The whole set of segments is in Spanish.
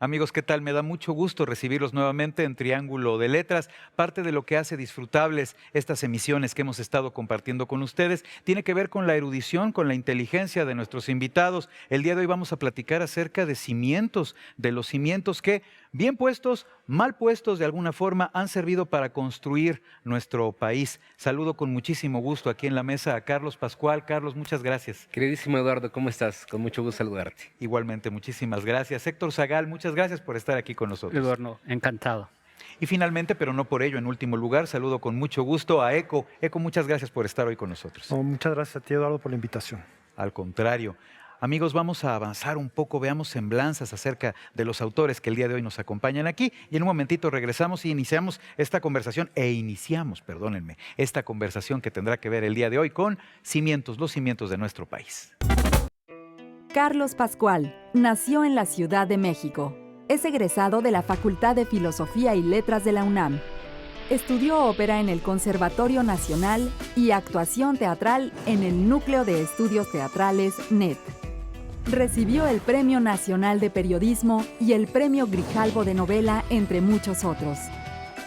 Amigos, ¿qué tal? Me da mucho gusto recibirlos nuevamente en Triángulo de Letras. Parte de lo que hace disfrutables estas emisiones que hemos estado compartiendo con ustedes tiene que ver con la erudición, con la inteligencia de nuestros invitados. El día de hoy vamos a platicar acerca de cimientos, de los cimientos que, bien puestos, mal puestos de alguna forma, han servido para construir nuestro país. Saludo con muchísimo gusto aquí en la mesa a Carlos Pascual. Carlos, muchas gracias. Queridísimo Eduardo, ¿cómo estás? Con mucho gusto saludarte. Igualmente, muchísimas gracias. Héctor Zagal, muchas gracias por estar aquí con nosotros. Eduardo, encantado. Y finalmente, pero no por ello, en último lugar, saludo con mucho gusto a Eco. Eco, muchas gracias por estar hoy con nosotros. Muchas gracias a ti, Eduardo, por la invitación. Al contrario. Amigos, vamos a avanzar un poco, veamos semblanzas acerca de los autores que el día de hoy nos acompañan aquí y en un momentito regresamos y iniciamos esta conversación, esta conversación que tendrá que ver el día de hoy con cimientos, los cimientos de nuestro país. Carlos Pascual nació en la Ciudad de México. Es egresado de la Facultad de Filosofía y Letras de la UNAM. Estudió ópera en el Conservatorio Nacional y actuación teatral en el Núcleo de Estudios Teatrales NET. Recibió el Premio Nacional de Periodismo y el Premio Grijalvo de Novela, entre muchos otros.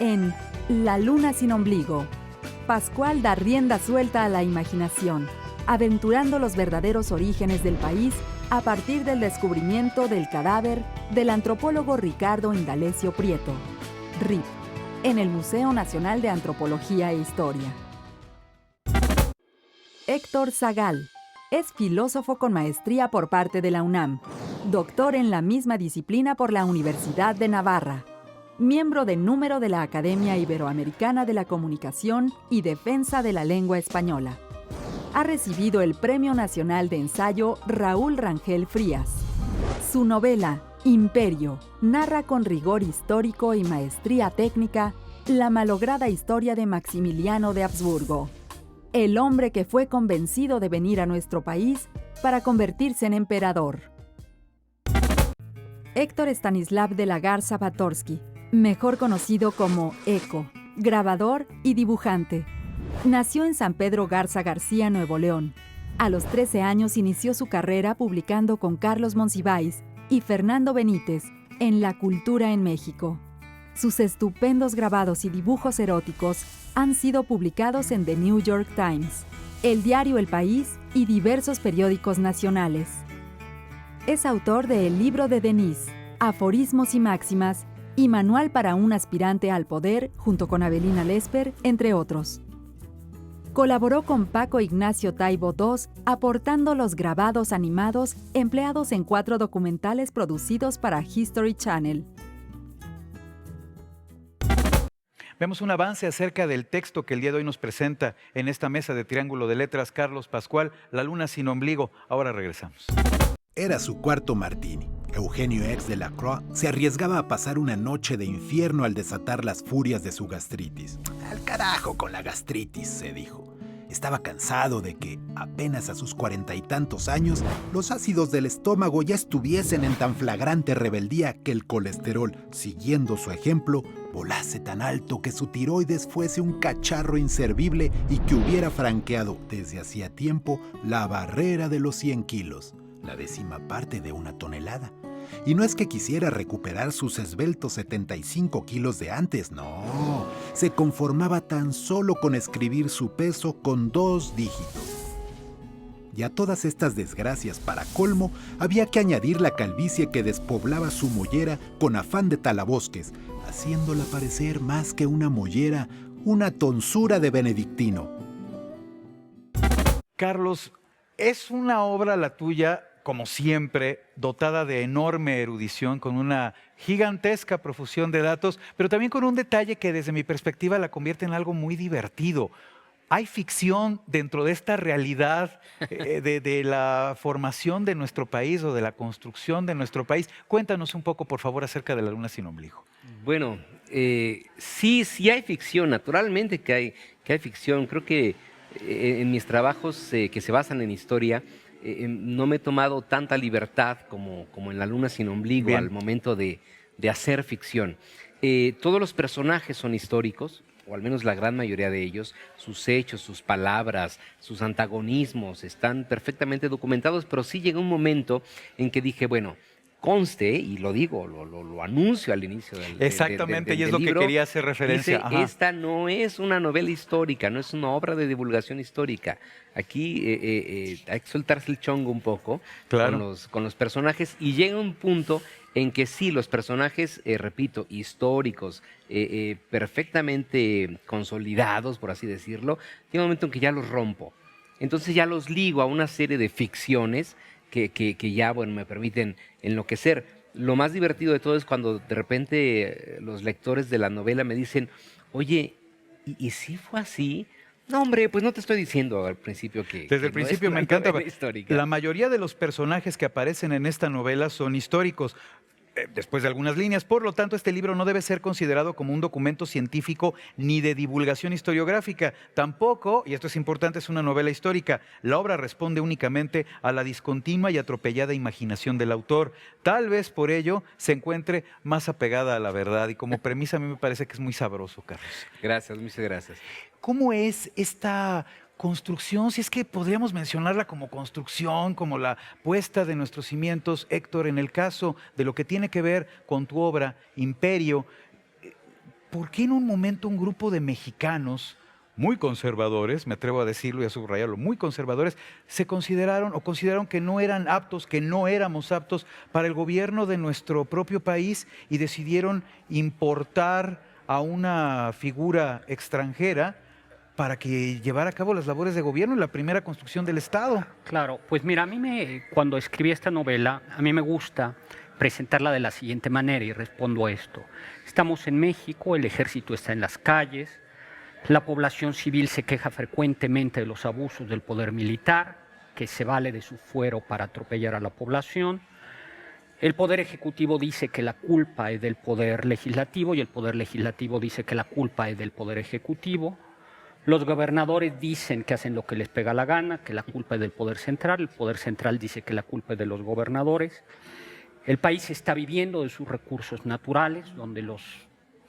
En La Luna sin Ombligo, Pascual da rienda suelta a la imaginación, aventurando los verdaderos orígenes del país a partir del descubrimiento del cadáver del antropólogo Ricardo Indalecio Prieto, RIP, en el Museo Nacional de Antropología e Historia. Héctor Zagal es filósofo con maestría por parte de la UNAM, doctor en la misma disciplina por la Universidad de Navarra, miembro de número de la Academia Iberoamericana de la Comunicación y Defensa de la Lengua Española. Ha recibido el Premio Nacional de Ensayo Raúl Rangel Frías. Su novela, Imperio, narra con rigor histórico y maestría técnica la malograda historia de Maximiliano de Habsburgo, el hombre que fue convencido de venir a nuestro país para convertirse en emperador. Héctor Stanislav de la Garza Batorsky, mejor conocido como Eco, grabador y dibujante. Nació en San Pedro Garza García, Nuevo León. A los 13 años inició su carrera publicando con Carlos Monsiváis y Fernando Benítez en La Cultura en México. Sus estupendos grabados y dibujos eróticos han sido publicados en The New York Times, el diario El País y diversos periódicos nacionales. Es autor de El libro de Denise, Aforismos y Máximas y Manual para un aspirante al poder, junto con Avelina Lesper, entre otros. Colaboró con Paco Ignacio Taibo II, aportando los grabados animados empleados en 4 documentales producidos para History Channel. Vemos un avance acerca del texto que el día de hoy nos presenta en esta mesa de Triángulo de Letras Carlos Pascual, La Luna sin Ombligo. Ahora regresamos. Era su cuarto martini. Eugenio X de la Croix se arriesgaba a pasar una noche de infierno al desatar las furias de su gastritis. Al carajo con la gastritis, se dijo. Estaba cansado de que, apenas a sus 40 y tantos años, los ácidos del estómago ya estuviesen en tan flagrante rebeldía que el colesterol, siguiendo su ejemplo, volase tan alto que su tiroides fuese un cacharro inservible y que hubiera franqueado desde hacía tiempo la barrera de los 100 kilos, la 10ª parte de una tonelada. Y no es que quisiera recuperar sus esbeltos 75 kilos de antes, no. Se conformaba tan solo con escribir su peso con 2 dígitos. Y a todas estas desgracias, para colmo, había que añadir la calvicie que despoblaba su mollera con afán de talabosques, haciéndola parecer más que una mollera, una tonsura de benedictino. Carlos, es una obra la tuya, como siempre, dotada de enorme erudición, con una gigantesca profusión de datos, pero también con un detalle que desde mi perspectiva la convierte en algo muy divertido. ¿Hay ficción dentro de esta realidad de la formación de nuestro país o de la construcción de nuestro país? Cuéntanos un poco, por favor, acerca de La Luna sin Ombligo. Bueno, sí hay ficción, naturalmente que hay ficción. Creo que en mis trabajos que se basan en historia, no me he tomado tanta libertad como en La Luna sin Ombligo. Bien. Al momento de hacer ficción. Todos los personajes son históricos, o al menos la gran mayoría de ellos. Sus hechos, sus palabras, sus antagonismos están perfectamente documentados, pero sí llegó un momento en que dije, bueno, conste, y lo digo, lo anuncio al inicio Exactamente, y es del lo que libro, quería hacer referencia. dice, Ajá. esta no es una novela histórica, no es una obra de divulgación histórica. Aquí hay que soltarse el chongo un poco Claro. con los personajes, y llega un punto en que sí, los personajes, repito, históricos, perfectamente consolidados, por así decirlo, llega un momento en que ya los rompo. Entonces ya los ligo a una serie de ficciones que ya, bueno, me permiten enloquecer. Lo más divertido de todo es cuando de repente los lectores de la novela me dicen, oye, ¿y si fue así? No, hombre, pues no te estoy diciendo al principio que Desde el no es principio una me encanta. novela histórica. La mayoría de los personajes que aparecen en esta novela son históricos, después de algunas líneas. Por lo tanto, este libro no debe ser considerado como un documento científico ni de divulgación historiográfica. Tampoco, y esto es importante, es una novela histórica. La obra responde únicamente a la discontinua y atropellada imaginación del autor. Tal vez por ello se encuentre más apegada a la verdad. Y como premisa a mí me parece que es muy sabroso, Carlos. Gracias, muchas gracias. ¿Cómo es esta construcción? Si es que podríamos mencionarla como construcción, como la puesta de nuestros cimientos, Héctor, en el caso de lo que tiene que ver con tu obra, Imperio, ¿por qué en un momento un grupo de mexicanos muy conservadores, me atrevo a decirlo y a subrayarlo, muy conservadores, se consideraron o consideraron que no eran aptos, que no éramos aptos para el gobierno de nuestro propio país y decidieron importar a una figura extranjera para que llevara a cabo las labores de gobierno en la primera construcción del Estado? Claro, pues mira, cuando escribí esta novela, a mí me gusta presentarla de la siguiente manera y respondo a esto. Estamos en México, el ejército está en las calles, la población civil se queja frecuentemente de los abusos del poder militar, que se vale de su fuero para atropellar a la población. El Poder Ejecutivo dice que la culpa es del Poder Legislativo y el Poder Legislativo dice que la culpa es del Poder Ejecutivo. Los gobernadores dicen que hacen lo que les pega la gana, que la culpa es del Poder Central. El Poder Central dice que la culpa es de los gobernadores. El país está viviendo de sus recursos naturales, donde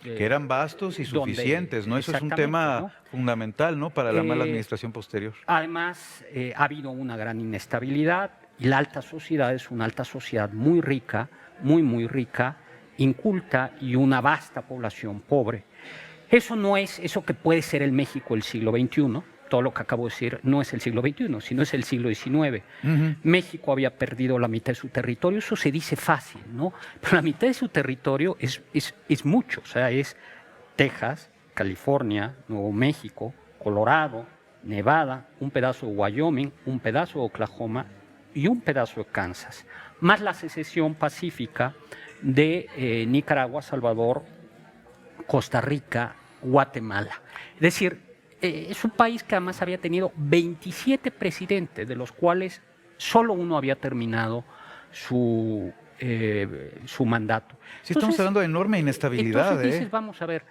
que eran vastos y suficientes, ¿no? Eso es un tema, ¿no?, fundamental, ¿no?, para la mala administración posterior. Además, ha habido una gran inestabilidad y la alta sociedad es una alta sociedad muy rica, muy rica, inculta y una vasta población pobre. Eso no es eso que puede ser el México del siglo XXI. Todo lo que acabo de decir no es el siglo XXI, sino es el siglo XIX. México había perdido la mitad de su territorio, eso se dice fácil, ¿no? Pero la mitad de su territorio es mucho, o sea, es Texas, California, Nuevo México, Colorado, Nevada, un pedazo de Wyoming, un pedazo de Oklahoma y un pedazo de Kansas, más la secesión pacífica de Nicaragua, Salvador, Costa Rica, Guatemala. Es decir, es un país que además había tenido 27 presidentes, de los cuales solo uno había terminado su mandato. Sí, estamos hablando de enorme inestabilidad. Entonces dices, vamos a ver,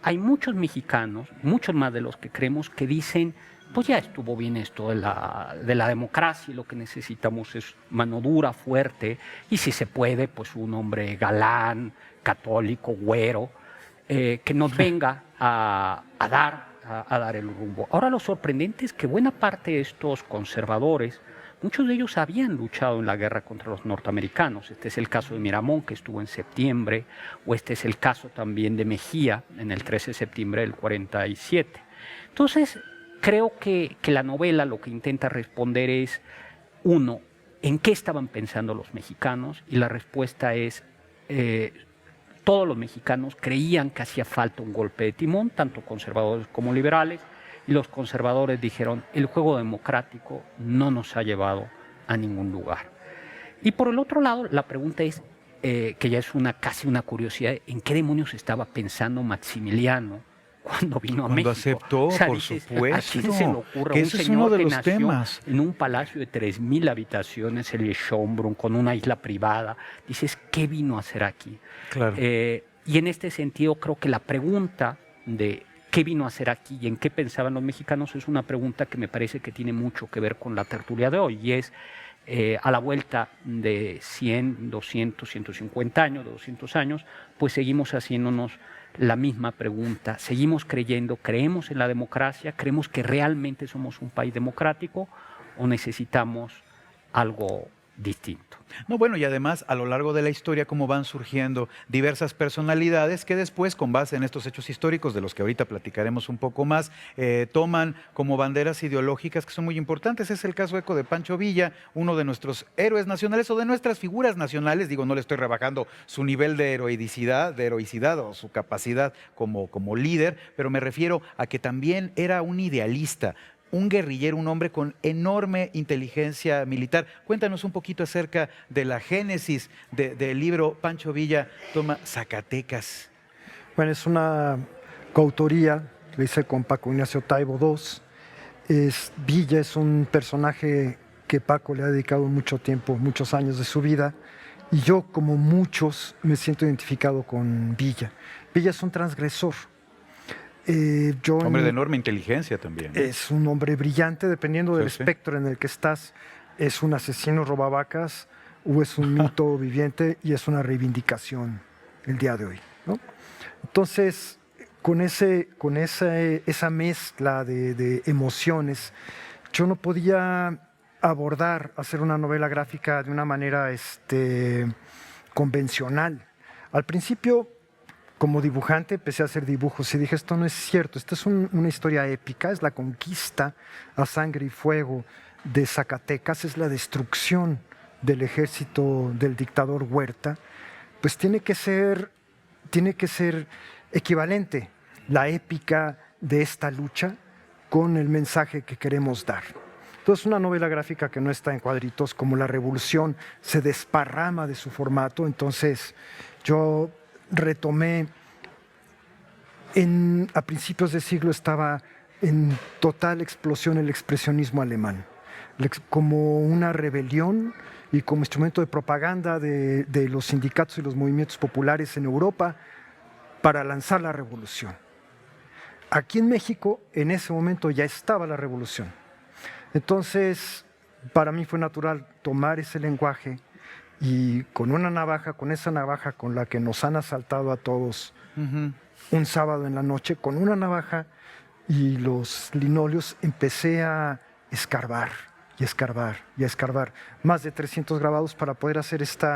hay muchos mexicanos, muchos más de los que creemos, que dicen, pues ya estuvo bien esto de la democracia y lo que necesitamos es mano dura, fuerte, y si se puede, pues un hombre galán, católico, güero, que nos venga a dar el rumbo. Ahora, lo sorprendente es que buena parte de estos conservadores, muchos de ellos habían luchado en la guerra contra los norteamericanos. Este es el caso de Miramón, que estuvo en septiembre, o este es el caso también de Mejía, en el 13 de septiembre del 47. Entonces, creo que la novela lo que intenta responder es, uno, ¿en qué estaban pensando los mexicanos? Y la respuesta es, todos los mexicanos creían que hacía falta un golpe de timón, tanto conservadores como liberales, y los conservadores dijeron, el juego democrático no nos ha llevado a ningún lugar. Y por el otro lado, la pregunta es, que ya es casi una curiosidad, ¿en qué demonios estaba pensando Maximiliano cuando vino a Cuando México. aceptó, por ¿A supuesto, quién se le ocurre que un ese es señor uno de que los nació temas. en un palacio de 3,000 habitaciones, el Schönbrunn, con una isla privada? Dices, ¿qué vino a hacer aquí? Claro. Y en este sentido creo que la pregunta de qué vino a hacer aquí y en qué pensaban los mexicanos es una pregunta que me parece que tiene mucho que ver con la tertulia de hoy, y es a la vuelta de 100, 200, 150 años, 200 años, pues seguimos haciéndonos la misma pregunta. Seguimos creyendo, creemos en la democracia, creemos que realmente somos un país democrático o necesitamos algo distinto. No, bueno, y además a lo largo de la historia cómo van surgiendo diversas personalidades que después, con base en estos hechos históricos, de los que ahorita platicaremos un poco más, toman como banderas ideológicas que son muy importantes. Es el caso eco de Pancho Villa, uno de nuestros héroes nacionales o de nuestras figuras nacionales. Digo, no le estoy rebajando su nivel de heroicidad o su capacidad como líder, pero me refiero a que también era un idealista, un guerrillero, un hombre con enorme inteligencia militar. Cuéntanos un poquito acerca de la génesis del libro Pancho Villa toma Zacatecas. Bueno, es una coautoría, lo hice con Paco Ignacio Taibo II. Villa es un personaje que Paco le ha dedicado mucho tiempo, muchos años de su vida, y yo, como muchos, me siento identificado con Villa. Villa es un transgresor. Hombre de enorme inteligencia también. Es un hombre brillante, dependiendo del Sí. espectro en el que estás. Es un asesino robavacas o es un mito viviente y es una reivindicación el día de hoy, ¿no? Entonces, con esa mezcla de emociones, yo no podía hacer una novela gráfica de una manera convencional. Al principio, como dibujante, empecé a hacer dibujos y dije, esto no es cierto, esta es una historia épica, es la conquista a sangre y fuego de Zacatecas, es la destrucción del ejército del dictador Huerta, pues tiene que ser equivalente la épica de esta lucha con el mensaje que queremos dar. Entonces, una novela gráfica que no está en cuadritos, como La Revolución, se desparrama de su formato, entonces yo retomé, a principios de siglo estaba en total explosión el expresionismo alemán, como una rebelión y como instrumento de propaganda de los sindicatos y los movimientos populares en Europa para lanzar la revolución. Aquí en México, en ese momento ya estaba la revolución. Entonces, para mí fue natural tomar ese lenguaje y con esa navaja con la que nos han asaltado a todos un sábado en la noche, con una navaja y los linoleos empecé a escarbar y escarbar y a escarbar. Más de 300 grabados para poder hacer este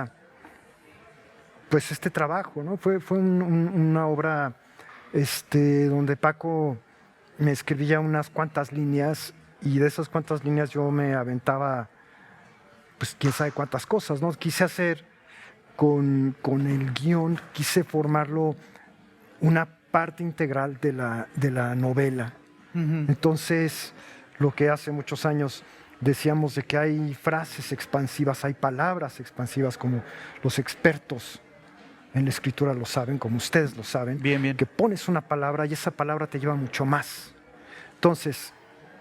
trabajo, ¿no? Fue una obra donde Paco me escribía unas cuantas líneas y de esas cuantas líneas yo me aventaba pues quién sabe cuántas cosas, ¿no? Quise hacer con el guión, quise formarlo una parte integral de la novela. Entonces, lo que hace muchos años decíamos de que hay frases expansivas, hay palabras expansivas, como los expertos en la escritura lo saben, como ustedes lo saben, Bien. que pones una palabra y esa palabra te lleva mucho más. Entonces,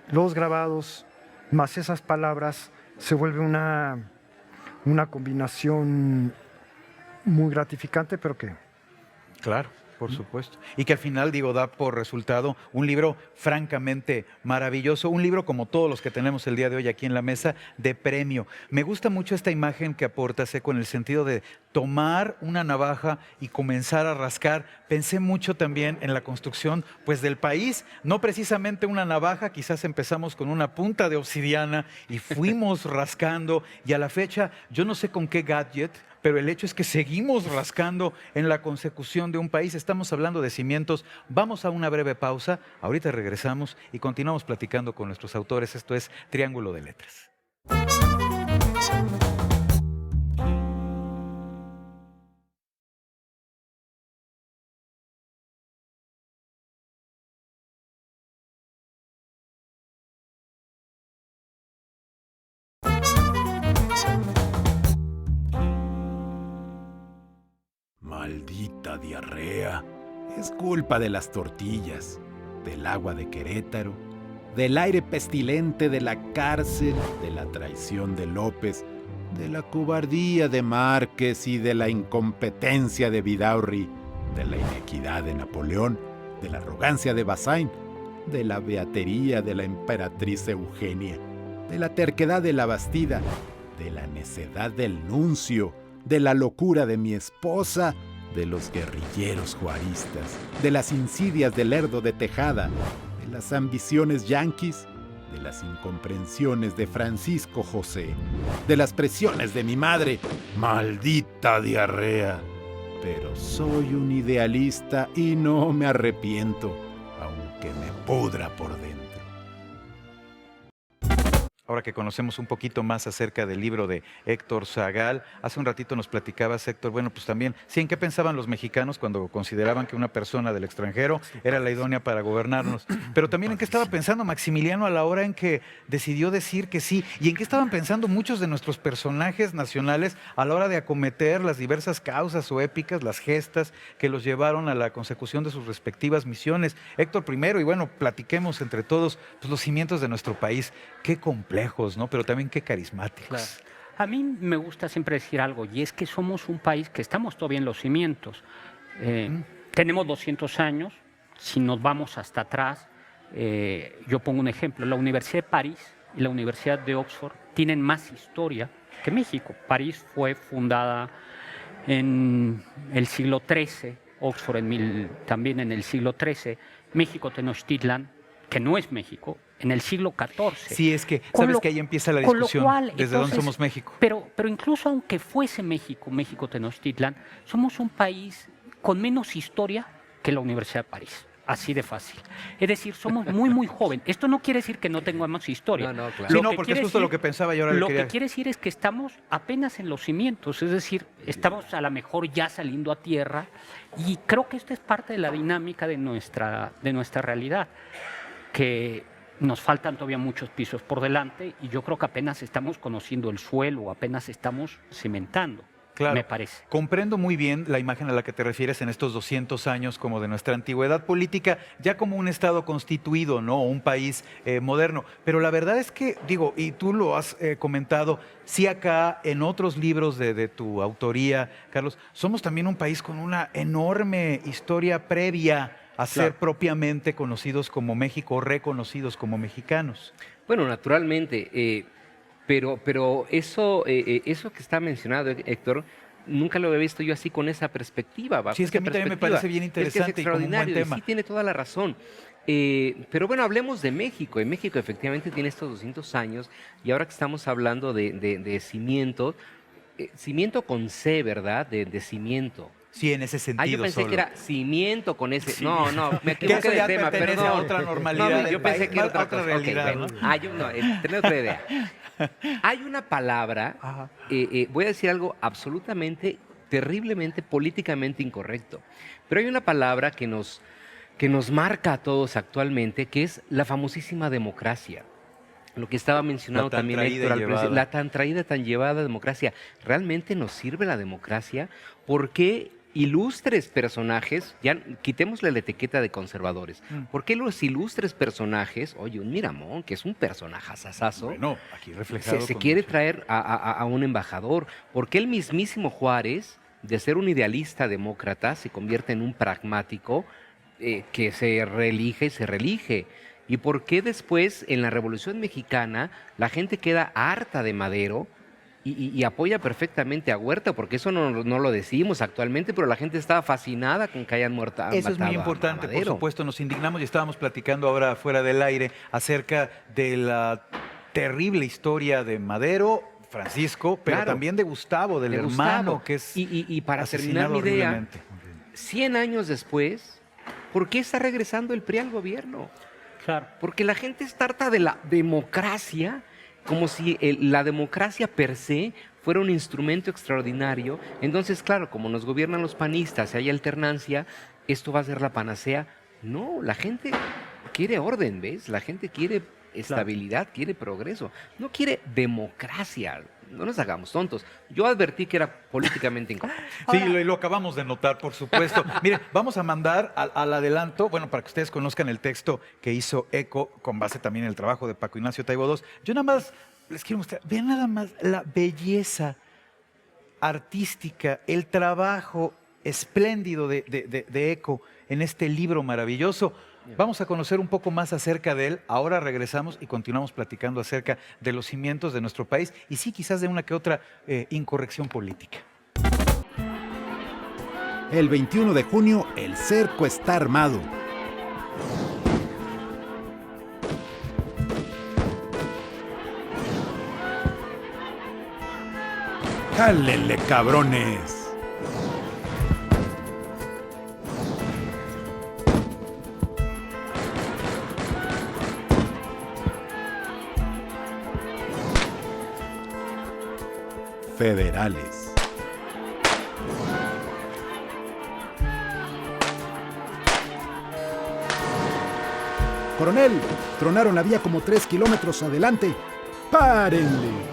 los grabados más esas palabras se vuelve una combinación muy gratificante, pero que... Claro, por supuesto. Y que al final, da por resultado un libro francamente maravilloso, un libro como todos los que tenemos el día de hoy aquí en la mesa, de premio. Me gusta mucho esta imagen que aportas, Eco, en el sentido de tomar una navaja y comenzar a rascar. Pensé mucho también en la construcción pues del país, no precisamente una navaja, quizás empezamos con una punta de obsidiana y fuimos rascando, y a la fecha yo no sé con qué gadget, pero el hecho es que seguimos rascando en la consecución de un país. Estamos hablando de cimientos. Vamos a una breve pausa, ahorita regresamos y continuamos platicando con nuestros autores. Esto es Triángulo de Letras. Maldita diarrea. Es culpa de las tortillas, del agua de Querétaro, del aire pestilente de la cárcel, de la traición de López, de la cobardía de Márquez y de la incompetencia de Vidaurri, de la inequidad de Napoleón, de la arrogancia de Bazaine, de la beatería de la emperatriz Eugenia, de la terquedad de la Bastida, de la necedad del nuncio, de la locura de mi esposa, de los guerrilleros juaristas, de las insidias del Lerdo de Tejada, de las ambiciones yanquis, de las incomprensiones de Francisco José, de las presiones de mi madre, maldita diarrea. Pero soy un idealista y no me arrepiento, aunque me pudra por dentro. Ahora que conocemos un poquito más acerca del libro de Héctor Zagal, hace un ratito nos platicabas, Héctor, bueno, pues también, sí, ¿en qué pensaban los mexicanos cuando consideraban que una persona del extranjero era la idónea para gobernarnos? Pero también en qué estaba pensando Maximiliano a la hora en que decidió decir que sí, y en qué estaban pensando muchos de nuestros personajes nacionales a la hora de acometer las diversas causas o épicas, las gestas que los llevaron a la consecución de sus respectivas misiones. Héctor primero, y bueno, platiquemos entre todos pues, los cimientos de nuestro país. Qué complejos, ¿no? Pero también qué carismáticos. Claro. A mí me gusta siempre decir algo, y es que somos un país que estamos todavía en los cimientos. Tenemos 200 años, si nos vamos hasta atrás, yo pongo un ejemplo, la Universidad de París y la Universidad de Oxford tienen más historia que México. París fue fundada en el siglo XIII, Oxford también en el siglo XIII, México Tenochtitlan, que no es México, en el siglo XIV. Sí, es que, sabes que ahí empieza la discusión, desde dónde somos México. Pero incluso aunque fuese México Tenochtitlan, somos un país con menos historia que la Universidad de París. Así de fácil. Es decir, somos muy joven. Esto no quiere decir que no tengamos historia. No, claro. Sí, no, porque es justo lo que pensaba yo ahora. Lo que quiere decir es que estamos apenas en los cimientos, es decir, estamos a lo mejor ya saliendo a tierra, y creo que esta es parte de la dinámica de nuestra realidad, que nos faltan todavía muchos pisos por delante, y yo creo que apenas estamos conociendo el suelo, apenas estamos cimentando. Claro, me parece. Comprendo muy bien la imagen a la que te refieres en estos 200 años como de nuestra antigüedad política, ya como un Estado constituido, ¿no? Un país moderno. Pero la verdad es que, digo, y tú lo has comentado, sí acá en otros libros de tu autoría, Carlos, somos también un país con una enorme historia previa a ser propiamente conocidos como México, o reconocidos como mexicanos. Bueno, naturalmente, pero eso que está mencionado, Héctor, nunca lo había visto yo así con esa perspectiva. Sí, es que a mí también me parece bien interesante, es extraordinario, y como un buen tema. Sí, tiene toda la razón. Pero bueno, hablemos de México. En México efectivamente tiene estos 200 años, y ahora que estamos hablando de cimiento, cimiento con C, ¿verdad? De cimiento. Sí, en ese sentido. Yo pensé solo. que era cimiento con ese. Sí. No, me equivoqué de tema, perdón. A otra normalidad. No, yo pensé que era otra cosa. Realidad, okay, ¿no? bueno. Tenía otra idea. Hay una palabra, voy a decir algo absolutamente, terriblemente, políticamente incorrecto, pero hay una palabra que nos marca a todos actualmente, que es la famosísima democracia. Lo que estaba mencionando también Héctor al principio, la tan traída, tan llevada democracia. ¿Realmente nos sirve la democracia? ¿Por qué ilustres personajes, ya quitémosle la etiqueta de conservadores, por qué los ilustres personajes, oye, un Miramón, que es un personaje asasazo, bueno, aquí reflejado se quiere traer a un embajador? ¿Por qué el mismísimo Juárez, de ser un idealista demócrata, se convierte en un pragmático que se reelige y se reelige? ¿Y por qué después, en la Revolución Mexicana, la gente queda harta de Madero y apoya perfectamente a Huerta? Porque eso no lo decimos actualmente, pero la gente estaba fascinada con que hayan muerto. Eso es muy importante, por supuesto, nos indignamos, y estábamos platicando ahora fuera del aire acerca de la terrible historia de Madero, Francisco, pero también de Gustavo, del hermano, Gustavo, que es y para terminar mi idea, 100 años después, ¿por qué está regresando el PRI al gobierno? Claro. Porque la gente está harta de la democracia, como si la democracia per se fuera un instrumento extraordinario. Entonces, claro, como nos gobiernan los panistas y hay alternancia, ¿esto va a ser la panacea? No, la gente quiere orden, ¿ves? La gente quiere estabilidad, quiere progreso, no quiere democracia. No nos hagamos tontos. Yo advertí que era políticamente incorrecto. Sí, lo acabamos de notar, por supuesto. Miren, vamos a mandar al adelanto, bueno, para que ustedes conozcan el texto que hizo ECO, con base también en el trabajo de Paco Ignacio Taibo II. Yo nada más les quiero mostrar, vean nada más la belleza artística, el trabajo espléndido de ECO en este libro maravilloso. Vamos a conocer un poco más acerca de él. Ahora regresamos y continuamos platicando acerca de los cimientos de nuestro país y sí, quizás de una que otra incorrección política. El 21 de junio, el cerco está armado. ¡Jálenle, cabrones! Federales. Coronel, tronaron la vía como 3 kilómetros adelante. ¡Párenle!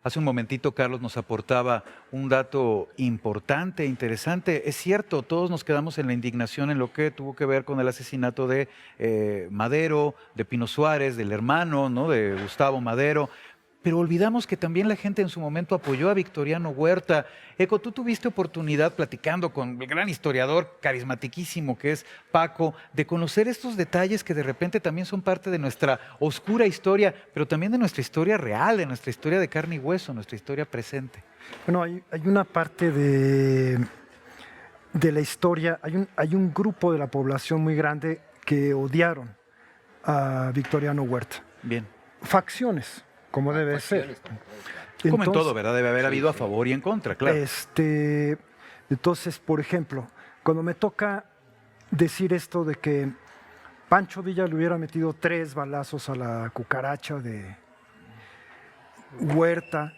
Hace un momentito Carlos nos aportaba un dato importante, interesante. Es cierto, todos nos quedamos en la indignación en lo que tuvo que ver con el asesinato de Madero, de Pino Suárez, del hermano, ¿no?, de Gustavo Madero. Pero olvidamos que también la gente en su momento apoyó a Victoriano Huerta. Eco, tú tuviste oportunidad, platicando con el gran historiador carismatiquísimo que es Paco, de conocer estos detalles que de repente también son parte de nuestra oscura historia, pero también de nuestra historia real, de nuestra historia de carne y hueso, nuestra historia presente. Bueno, hay una parte de la historia, hay un grupo de la población muy grande que odiaron a Victoriano Huerta. Bien. Facciones, como debe ser. Como en todo, ¿verdad? Debe haber habido a favor y en contra, claro. Entonces, por ejemplo, cuando me toca decir esto de que Pancho Villa le hubiera metido 3 balazos a la cucaracha de Huerta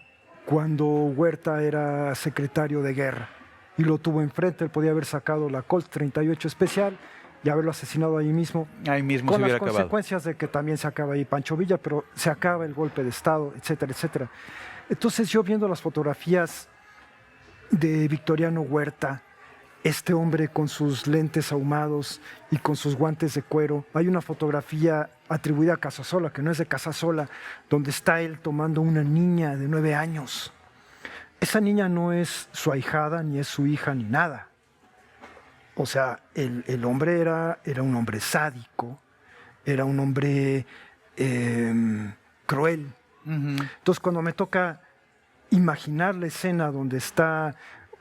cuando Huerta era secretario de guerra y lo tuvo enfrente, él podía haber sacado la Colt 38 especial y haberlo asesinado ahí mismo. Ahí mismo con se hubiera las acabado. consecuencias de que también se acaba ahí Pancho Villa, pero se acaba el golpe de Estado, etcétera, etcétera. Entonces yo viendo las fotografías de Victoriano Huerta, este hombre con sus lentes ahumados y con sus guantes de cuero, hay una fotografía atribuida a Casasola, que no es de Casasola, donde está él tomando una niña de 9 años. Esa niña no es su ahijada, ni es su hija, ni nada. O sea, el hombre era un hombre sádico, era un hombre cruel. Entonces, cuando me toca imaginar la escena donde está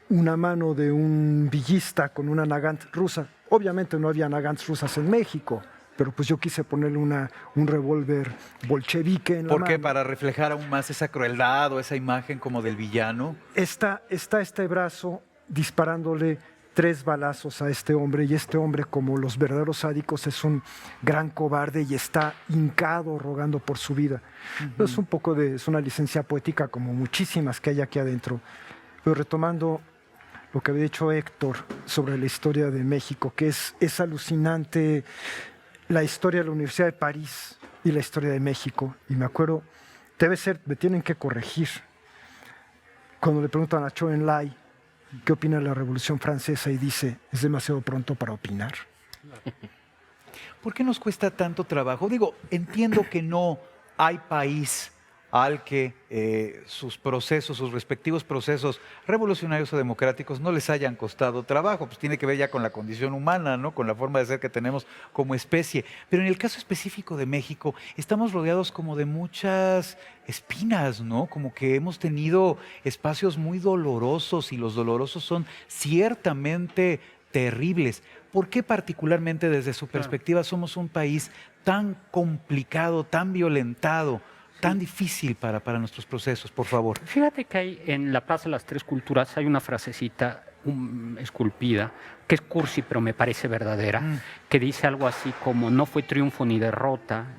una mano de un villista con una Nagant rusa, obviamente no había Nagants rusas en México, pero pues yo quise ponerle un revólver bolchevique en la mano. ¿Por qué? Para reflejar aún más esa crueldad o esa imagen como del villano. Está este brazo disparándole 3 balazos a este hombre, y este hombre, como los verdaderos sádicos, es un gran cobarde y está hincado rogando por su vida. Es un poco es una licencia poética como muchísimas que hay aquí adentro. Pero retomando lo que había dicho Héctor sobre la historia de México, que es alucinante la historia de la Universidad de París y la historia de México. Y me acuerdo, me tienen que corregir, cuando le preguntan a Zhou Enlai qué opina de la Revolución Francesa y dice, es demasiado pronto para opinar. ¿Por qué nos cuesta tanto trabajo? Digo, entiendo que no hay país al que sus respectivos procesos revolucionarios o democráticos no les hayan costado trabajo. Pues tiene que ver ya con la condición humana, ¿no?, con la forma de ser que tenemos como especie. Pero en el caso específico de México, estamos rodeados como de muchas espinas, ¿no? Como que hemos tenido espacios muy dolorosos, y los dolorosos son ciertamente terribles. ¿Por qué particularmente desde su perspectiva somos un país tan complicado, tan violentado, tan difícil para nuestros procesos? Por favor. Fíjate que hay en la Plaza de las Tres Culturas hay una frasecita esculpida, que es cursi, pero me parece verdadera, que dice algo así como: no fue triunfo ni derrota,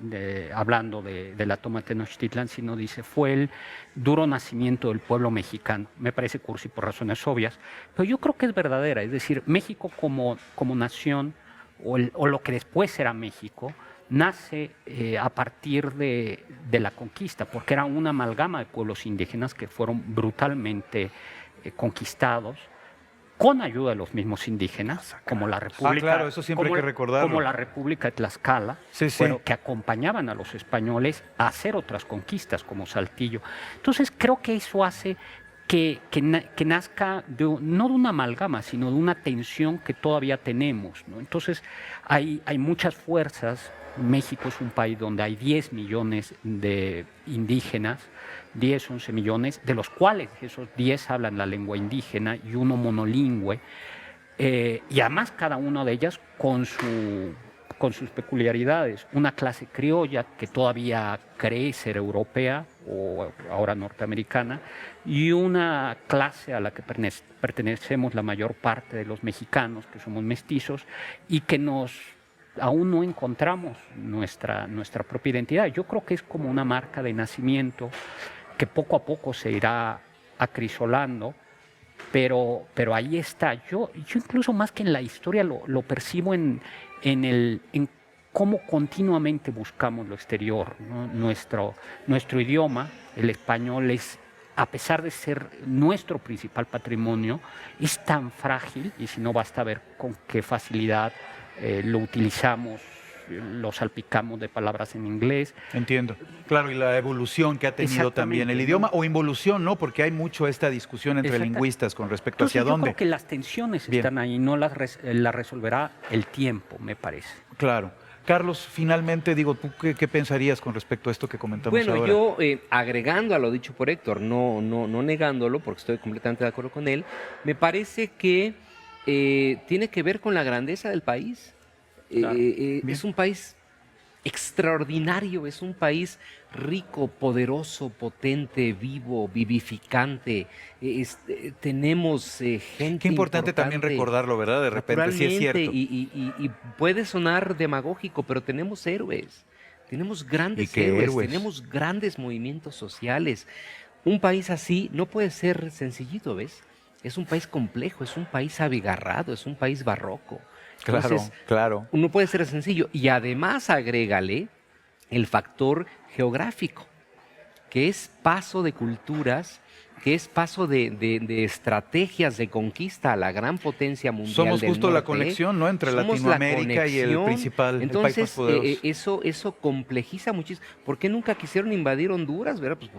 hablando de la toma de Tenochtitlan, sino dice: fue el duro nacimiento del pueblo mexicano. Me parece cursi por razones obvias, pero yo creo que es verdadera. Es decir, México como nación, o lo que después será México, nace a partir de la conquista, porque era una amalgama de pueblos indígenas que fueron brutalmente conquistados, con ayuda de los mismos indígenas, como la República, claro, eso siempre hay que recordarlo. como la República de Tlaxcala, Sí, sí. que acompañaban a los españoles a hacer otras conquistas, como Saltillo. Entonces creo que eso hace que nazca no de una amalgama, sino de una tensión que todavía tenemos, ¿no? Entonces hay muchas fuerzas. México es un país donde hay 10 millones de indígenas, 10, 11 millones, de los cuales esos 10 hablan la lengua indígena y uno monolingüe, y además cada una de ellas con sus peculiaridades. Una clase criolla que todavía cree ser europea o ahora norteamericana, y una clase a la que pertenecemos la mayor parte de los mexicanos, que somos mestizos, y que aún no encontramos nuestra propia identidad. Yo creo que es como una marca de nacimiento que poco a poco se irá acrisolando, pero ahí está. Yo incluso más que en la historia lo percibo en cómo continuamente buscamos lo exterior, ¿no? Nuestro idioma, el español, a pesar de ser nuestro principal patrimonio, es tan frágil, y si no basta ver con qué facilidad lo utilizamos, lo salpicamos de palabras en inglés. Entiendo. Claro, y la evolución que ha tenido también el idioma, o involución, ¿no? Porque hay mucho esta discusión entre lingüistas con respecto hacia dónde. Yo creo que las tensiones están ahí, no las resolverá el tiempo, me parece. Claro. Carlos, finalmente, digo, ¿tú qué pensarías con respecto a esto que comentamos Bueno, ahora? yo agregando a lo dicho por Héctor, no negándolo, porque estoy completamente de acuerdo con él, me parece que tiene que ver con la grandeza del país. Claro. Es un país extraordinario, es un país rico, poderoso, potente, vivo, vivificante. Tenemos gente Qué importante también recordarlo, ¿verdad? De repente, sí es cierto. Y puede sonar demagógico, pero tenemos héroes, tenemos grandes héroes, tenemos grandes movimientos sociales. Un país así no puede ser sencillito, ¿ves? Es un país complejo, es un país abigarrado, es un país barroco. Entonces, claro. No puede ser sencillo. Y además agrégale el factor geográfico, que es paso de culturas, que es paso de estrategias de conquista a la gran potencia mundial. Somos del justo norte. la conexión, ¿no? Entre Somos Latinoamérica y el principal, Entonces, el país más poderoso. eso complejiza muchísimo. ¿Por qué nunca quisieron invadir Honduras? ¿Verdad? Pues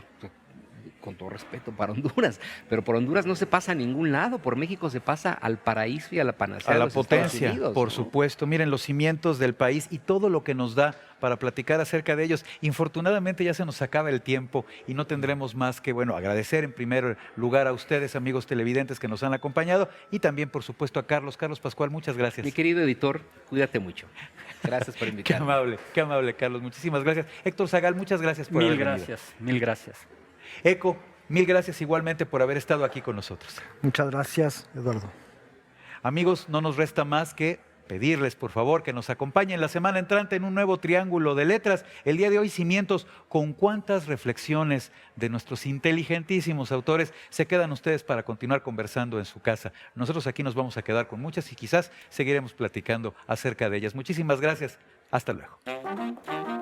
con todo respeto para Honduras, pero por Honduras no se pasa a ningún lado, por México se pasa al paraíso y a la panacea A de la los Estados potencia, Unidos, por ¿no? supuesto. Miren, los cimientos del país y todo lo que nos da para platicar acerca de ellos. Infortunadamente ya se nos acaba el tiempo y no tendremos más que, bueno, agradecer en primer lugar a ustedes, amigos televidentes, que nos han acompañado, y también, por supuesto, a Carlos. Carlos Pascual, muchas gracias. Mi querido editor, cuídate mucho. Gracias por invitarme. Qué amable, Carlos. Muchísimas gracias. Héctor Zagal, muchas gracias por haber venido. Mil gracias. Eco, mil gracias igualmente por haber estado aquí con nosotros. Muchas gracias, Eduardo. Amigos, no nos resta más que pedirles, por favor, que nos acompañen la semana entrante en un nuevo Triángulo de Letras. El día de hoy, Cimientos, con cuántas reflexiones de nuestros inteligentísimos autores se quedan ustedes para continuar conversando en su casa. Nosotros aquí nos vamos a quedar con muchas y quizás seguiremos platicando acerca de ellas. Muchísimas gracias. Hasta luego.